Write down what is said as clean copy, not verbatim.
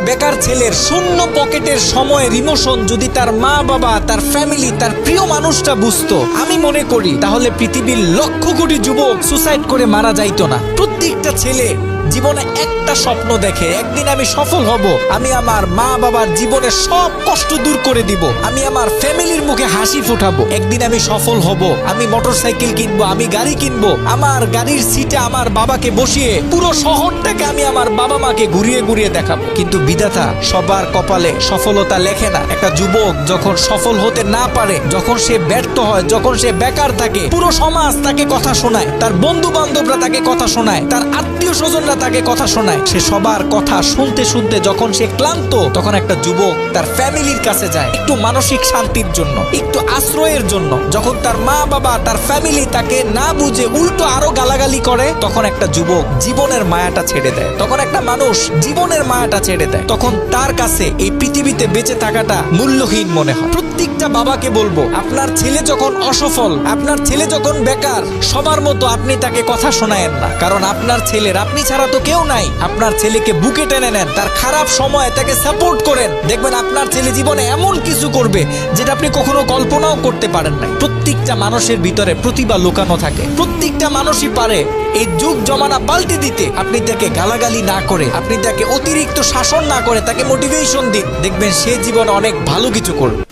একটা বেকার ছেলের শূন্য পকেটের সময়ের ইমোশন যদি তার মা বাবা, তার ফ্যামিলি, তার প্রিয় মানুষটা বুঝতো, আমি মনে করি তাহলে পৃথিবীর লক্ষ কোটি যুবক সুসাইড করে মারা যাইতো না। প্রত্যেকটা ছেলে জীবনে একটা স্বপ্ন দেখে, একদিন আমি সফল হব, আমি আমার মা বাবার জীবনের সব কষ্ট দূর করে দিব, আমি আমার ফ্যামিলির মুখে হাসি ফোটাবো, একদিন আমি সফল হব, আমি মোটরসাইকেল কিনবো, আমি গাড়ি কিনবো, আমার গাড়ির সিটে আমার বাবাকে বসিয়ে পুরো শহরটাকে আমি আমার বাবা মাকে ঘুরিয়ে ঘুরিয়ে দেখাবো। কিন্তু বিধাতা সবার কপালে সফলতা লেখে না। একটা যুবক যখন সফল হতে না পারে, যখন সে ব্যর্থ হয়, যখন সে বেকার থাকে, পুরো সমাজ তাকে কথা শোনায়, তার বন্ধু বান্ধবরা তাকে কথা শোনায়, তার আত্মীয় স্বজনরা তাকে কথা শোনায়। সে সবার কথা শুনতে শুনতে যখন সে ক্লান্ত, তখন একটা যুবক তার ফ্যামিলির কাছে যায় একটু মানসিক শান্তির জন্য, একটু আশ্রয়ের জন্য। যখন তার মা বাবা, তার ফ্যামিলি তাকে না বুঝে উল্টো আরো গালাগালি করে, তখন একটা যুবক জীবনের মায়াটা ছেড়ে দেয়, তখন একটা মানুষ জীবনের মায়াটা ছেড়ে দেয়, তখন তার কাছে এই পৃথিবীতে বেঁচে থাকাটা মূল্যহীন মনে হয়। প্রত্যেকটা বাবাকে বলবো, আপনার ছেলে যখন অসফল, আপনার ছেলে যখন বেকার, সবার মতো আপনি তাকে কথা শোনায়েন না, কারণ আপনার ছেলের আপনি ছাড়া তো কেউ নাই। আপনার ছেলেকে বুকে টেনে নেন, তার খারাপ সময়ে তাকে সাপোর্ট করেন, দেখবেন আপনার ছেলে জীবনে এমন কিছু করবে যেটা আপনি কখনো কল্পনাও করতে পারেন নাই। প্রত্যেকটা মানুষের ভিতরে প্রতিভা লুকানো থাকে, প্রত্যেকটা মানুষই পারে এই যুগ জমানা পাল্টে দিতে। আপনি তাকে গালাগালি না করে, আপনি তাকে অতিরিক্ত শাসন না করে, তাকে মোটিভেশন দিন, দেখবেন সে জীবনে অনেক ভালো কিছু করবে।